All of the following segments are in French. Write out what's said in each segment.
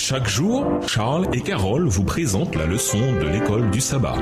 Chaque jour, Charles et Carole vous présentent la leçon de l'école du sabbat.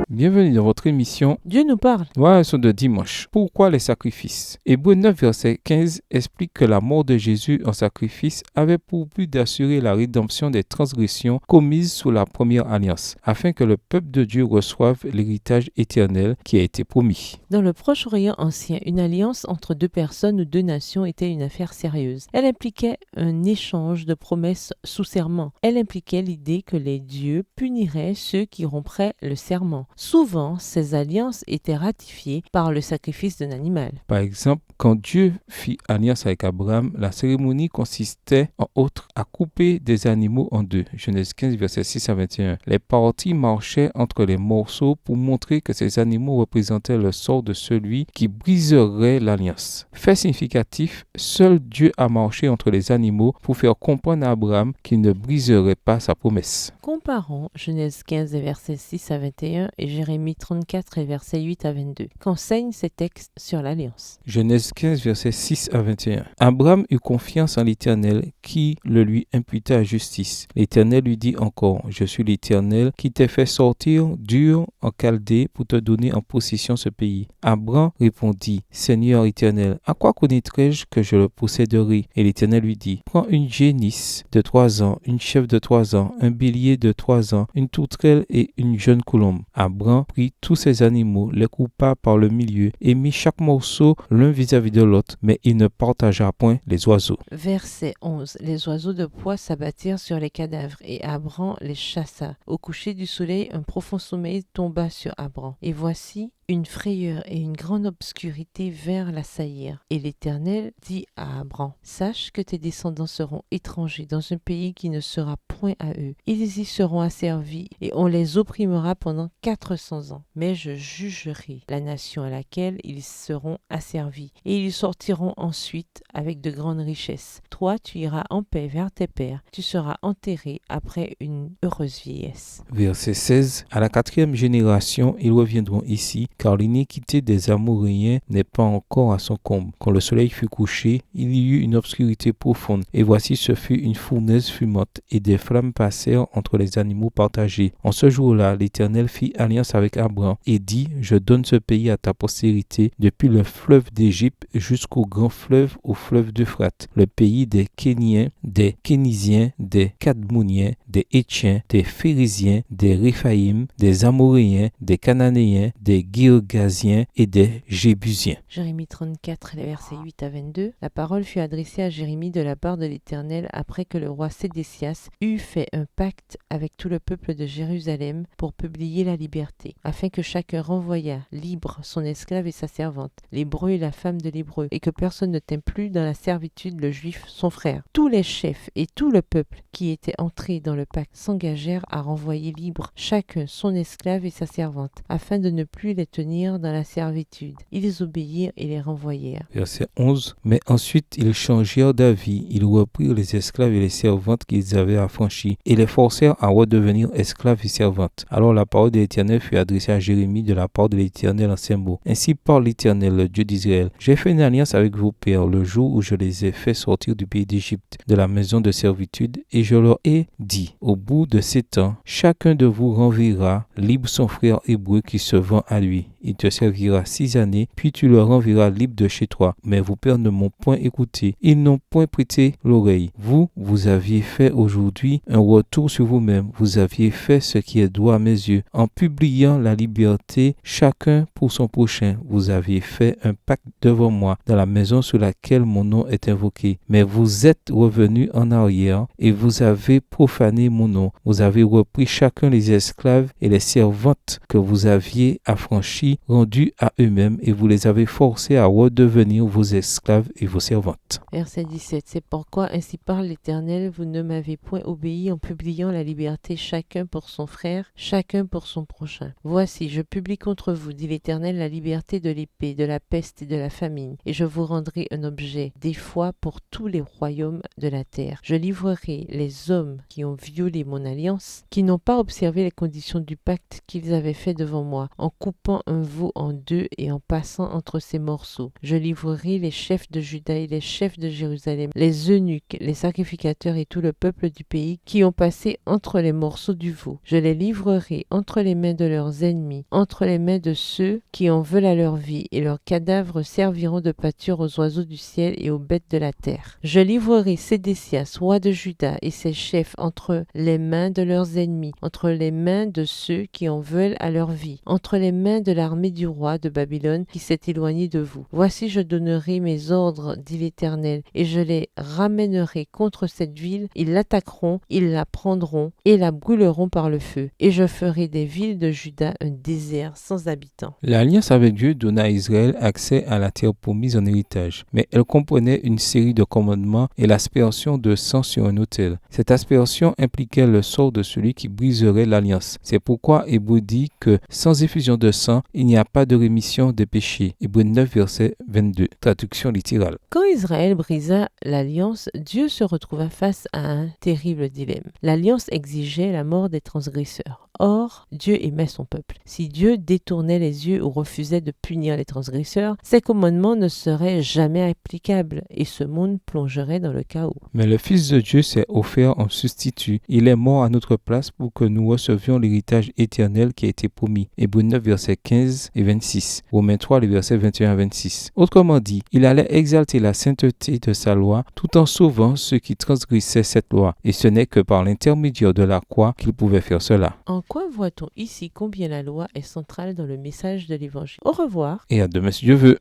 Bienvenue dans votre émission Dieu nous parle. Leçon de dimanche. Pourquoi les sacrifices? Hébreux 9, verset 15 explique que la mort de Jésus en sacrifice avait pour but d'assurer la rédemption des transgressions commises sous la première alliance, afin que le peuple de Dieu reçoive l'héritage éternel qui a été promis. Dans le Proche-Orient ancien, une alliance entre deux personnes ou deux nations était une affaire sérieuse. Elle impliquait un échange de promesses sous serment. Elle impliquait l'idée que les dieux puniraient ceux qui rompraient le serment. Souvent, ces alliances étaient ratifiées par le sacrifice d'un animal. Par exemple, quand Dieu fit alliance avec Abraham, la cérémonie consistait en outre à couper des animaux en deux. Genèse 15, verset 6 à 21. Les parties marchaient entre les morceaux pour montrer que ces animaux représentaient le sort de celui qui briserait l'alliance. Fait significatif, seul Dieu a marché entre les animaux pour faire comprendre à Abraham qu'il ne briserait pas sa promesse. Comparons Genèse 15, versets 6 à 21 et Jérémie 34, versets 8 à 22, qu'enseignent ces textes sur l'alliance. Genèse 15, versets 6 à 21. Abraham eut confiance en l'Éternel qui le lui imputa à justice. L'Éternel lui dit encore, je suis l'Éternel qui t'ai fait sortir d'Ur en Chaldée pour te donner en possession ce pays. Abraham répondit, Seigneur Éternel, à quoi connaîtrai-je que je le posséderai? Et l'Éternel lui dit, prends une génisse de 3 ans, une chèvre de 3 ans, un bélier de 3 ans, une tourterelle et une jeune colombe. Abraham prit tous ces animaux, les coupa par le milieu et mit chaque morceau l'un vis-à-vis de l'autre, mais il ne partagea point les oiseaux. Verset 11. Les oiseaux de proie s'abattirent sur les cadavres et Abraham les chassa. Au coucher du soleil, un profond sommeil tomba sur Abraham. Et voici, une frayeur et une grande obscurité vinrent l'assaillir. Et l'Éternel dit à Abraham, sache que tes descendants seront étrangers dans un pays qui ne sera point à eux. Ils y seront asservis et on les opprimera pendant 400 ans. Mais je jugerai la nation à laquelle ils seront asservis et ils sortiront ensuite avec de grandes richesses. Toi, tu iras en paix vers tes pères. Tu seras enterré après une heureuse vieillesse. Verset 16. À la 4e génération, ils reviendront ici, car l'iniquité des Amoréens n'est pas encore à son comble. Quand le soleil fut couché, il y eut une obscurité profonde, et voici ce fut une fournaise fumante, et des flammes passèrent entre les animaux partagés. En ce jour-là, l'Éternel fit alliance avec Abraham, et dit, je donne ce pays à ta postérité, depuis le fleuve d'Égypte jusqu'au grand fleuve, au fleuve d'Euphrate, le pays des Kéniens, des Kénisiens, des Cadmoniens, des Hétiens, des Phérésiens, des Réphaïm, des Amoréens, des Cananéens, des Girgasiens et des Jébusiens. Jérémie 34, les versets 8 à 22. La parole fut adressée à Jérémie de la part de l'Éternel après que le roi Sédécias eut fait un pacte avec tout le peuple de Jérusalem pour publier la liberté, afin que chacun renvoyât libre son esclave et sa servante, l'hébreu et la femme de l'hébreu, et que personne ne tint plus dans la servitude le juif son frère. Tous les chefs et tout le peuple qui étaient entrés dans le pacte s'engagèrent à renvoyer libre chacun son esclave et sa servante, afin de ne plus les tenir dans la servitude. Ils obéirent et les renvoyèrent. Verset 11. Mais ensuite ils changèrent d'avis, ils reprirent les esclaves et les servantes qu'ils avaient affranchis, et les forcèrent à redevenir esclaves et servantes. Alors la parole de l'Éternel fut adressée à Jérémie de la part de l'Éternel en ces mots. Ainsi parle l'Éternel, le Dieu d'Israël. J'ai fait une alliance avec vos pères le jour où je les ai fait sortir du pays d'Égypte, de la maison de servitude, et je leur ai dit, au bout de 7 ans, chacun de vous renverra libre son frère hébreu qui se vend à lui. Il te servira 6 années, puis tu le renverras libre de chez toi. Mais vos pères ne m'ont point écouté, ils n'ont point prêté l'oreille. Vous aviez fait aujourd'hui un retour sur vous-même. Vous aviez fait ce qui est droit à mes yeux, en publiant la liberté chacun pour son prochain. Vous aviez fait un pacte devant moi dans la maison sur laquelle mon nom est invoqué. Mais vous êtes revenus en arrière et vous avez profané mon nom. Vous avez repris chacun les esclaves et les servantes que vous aviez affranchis, rendus à eux-mêmes, et vous les avez forcés à redevenir vos esclaves et vos servantes. Verset 17. C'est pourquoi ainsi parle l'Éternel, vous ne m'avez point obéi en publiant la liberté chacun pour son frère, chacun pour son prochain. Voici, je publie contre vous, dit l'Éternel, la liberté de l'épée, de la peste et de la famine, et je vous rendrai un objet d'effroi pour tous les royaumes de la terre. Je livrerai les hommes qui ont violé mon alliance, qui n'ont pas observé les conditions du pacte qu'ils avaient fait devant moi, en coupant coupant un veau en deux et en passant entre ses morceaux. Je livrerai les chefs de Juda et les chefs de Jérusalem, les eunuques, les sacrificateurs et tout le peuple du pays qui ont passé entre les morceaux du veau. Je les livrerai entre les mains de leurs ennemis, entre les mains de ceux qui en veulent à leur vie, et leurs cadavres serviront de pâture aux oiseaux du ciel et aux bêtes de la terre. Je livrerai Sédécias, roi de Juda, et ses chefs entre les mains de leurs ennemis, entre les mains de ceux qui en veulent à leur vie, entre les mains de l'armée du roi de Babylone qui s'est éloignée de vous. Voici, je donnerai mes ordres, dit l'Éternel, et je les ramènerai contre cette ville. Ils l'attaqueront, ils la prendront et la brûleront par le feu. Et je ferai des villes de Juda un désert sans habitants. L'alliance avec Dieu donna à Israël accès à la terre promise en héritage, mais elle comprenait une série de commandements et l'aspersion de sang sur un autel. Cette aspersion impliquait le sort de celui qui briserait l'alliance. C'est pourquoi Hébreux dit que sans effusion de sang, il n'y a pas de rémission des péchés. Hébreux 9, verset 22, traduction littérale. Quand Israël brisa l'alliance, Dieu se retrouva face à un terrible dilemme. L'alliance exigeait la mort des transgresseurs. Or, Dieu aimait son peuple. Si Dieu détournait les yeux ou refusait de punir les transgresseurs, ses commandements ne seraient jamais applicables et ce monde plongerait dans le chaos. Mais le Fils de Dieu s'est offert en substitut. Il est mort à notre place pour que nous recevions l'héritage éternel qui a été promis. Hébreux 9, versets 15 et 26. Romains 3, les versets 21 à 26. Autrement dit, il allait exalter la sainteté de sa loi tout en sauvant ceux qui transgrissaient cette loi. Et ce n'est que par l'intermédiaire de la croix qu'il pouvait faire cela. En quoi voit-on ici combien la loi est centrale dans le message de l'Évangile? Au revoir. Et à demain si Dieu veut.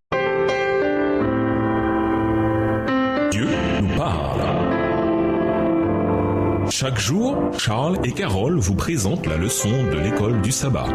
Dieu nous parle. Chaque jour, Charles et Carole vous présentent la leçon de l'école du sabbat.